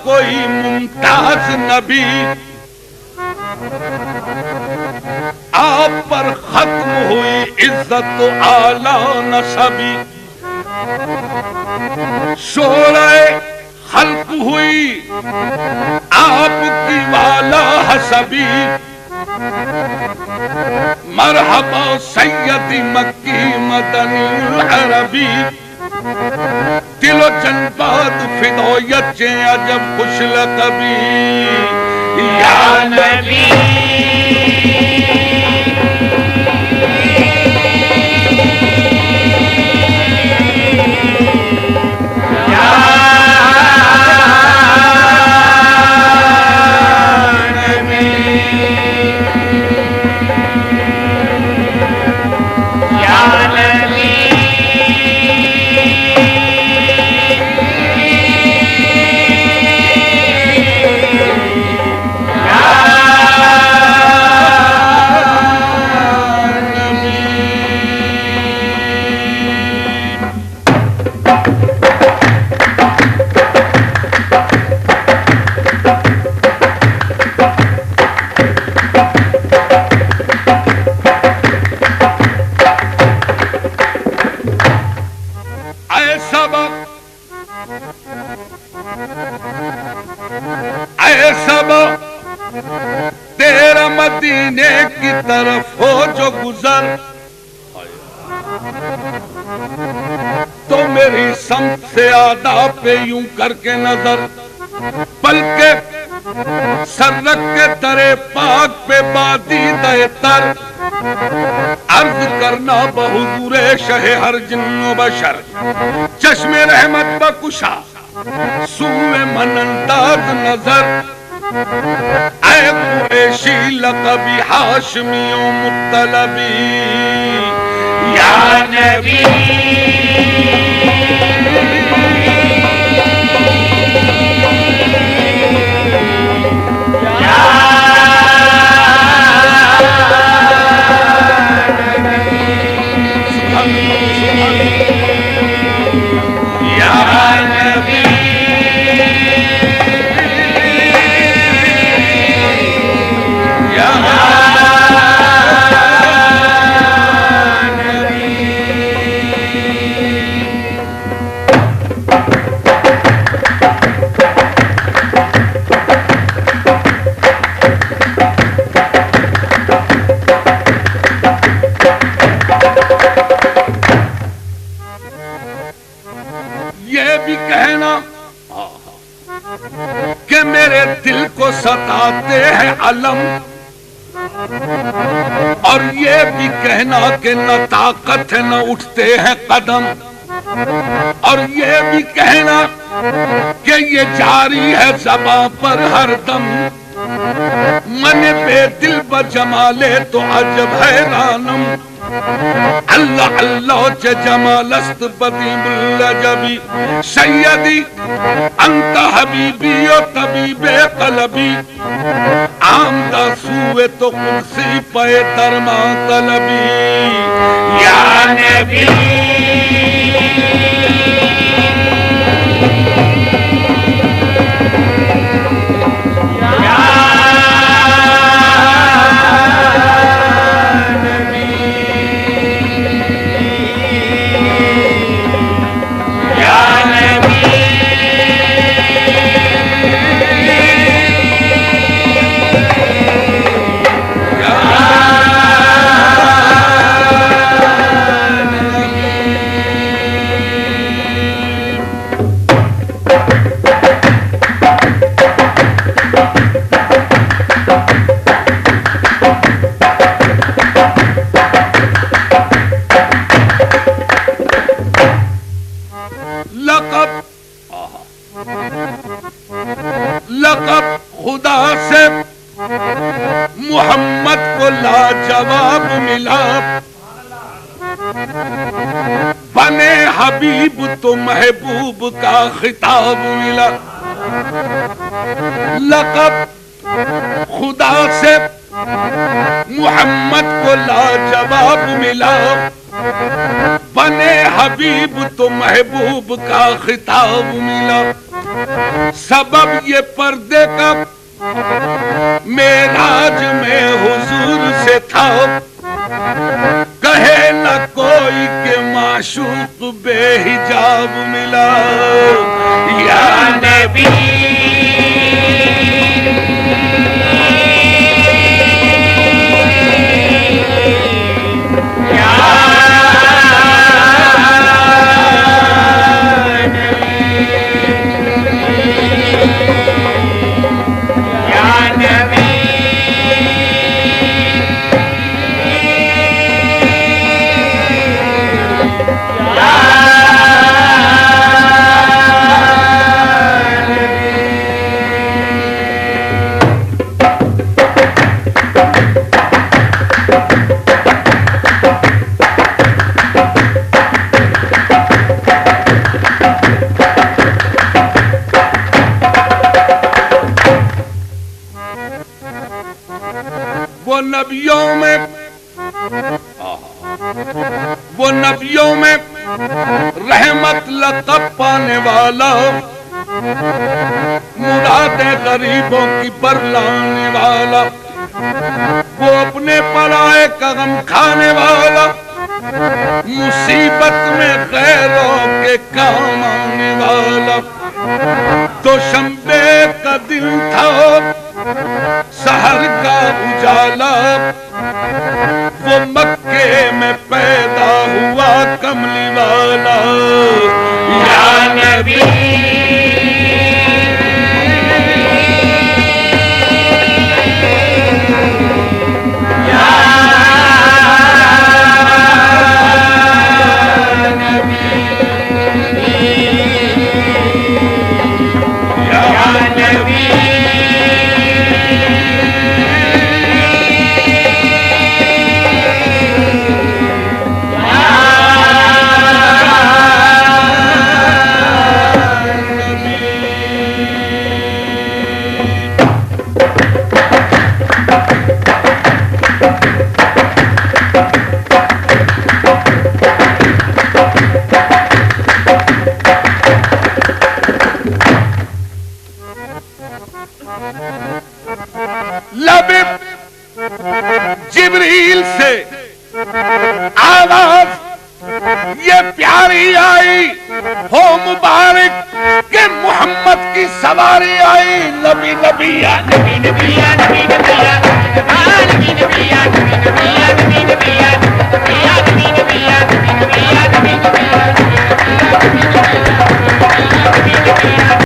کوئی ممتاز نبی، آپ پر ختم ہوئی عزت و اعلی نسبی، شورۂ خلق ہوئی آپ کی والا حسبی، مرحبا سیدی مکی مدنی العربی، دل و جنبات فدایت چیں عجب خوش لقبی، یا نبی تیرا مدینے کی طرف ہو جو گزر تو میری سمت سے آداب پہ یوں کر کے نظر، بلکہ سر رکھ کے درے پاک پہ بادیدہ تر عرض کرنا بحضور شہ ہر جن و بشر، چشم رحمت بکشا سوئے من انداز نظر، اے قریشی لقبی ہاشمی و مطلبی، یا نبی کہ میرے دل کو ستاتے ہیں علم، اور یہ بھی کہنا کہ نہ طاقت ہے نہ اٹھتے ہیں قدم، اور یہ بھی کہنا کہ یہ جاری ہے زباں پر ہر دم، من بے دل بجمالے تو عجب حیرانم، اللہ اللہ چه جمال است بدیم العجبی، سیدی انت حبیبی و طبیب قلبی، آمدہ سوئے تو قدسی پہ درما طلبی، یا نبی لقب خدا سے محمد کو لاجواب ملا، بنے حبیب تو محبوب کا خطاب ملا، لقب خدا سے محمد کو لاجواب ملا، بنے حبیب تو محبوب کا خطاب ملا، سبب یہ پردے کا معراج میں حضور سے تھا، کہے نہ کوئی کہ معشوق بے حجاب ملا یا نبی وہ نبیوں میں رحمت لقب پانے والا، مراد غریبوں کی برلانے والا، وہ اپنے پرائے کا غم کھانے والا، مصیبت میں غیروں کے کام آنے والا۔ دوشنبے کا دن تھا، سحر کا اجالا، وہ مکے میں پیدا ہوا کملی والا یا نبی جبریل سے آواز یہ پیاری آئی، ہو مبارک کہ محمد کی سواری آئی۔ نبی نبی یا نبی نبی یا نبی نبی یا نبی نبی یا نبی نبی یا نبی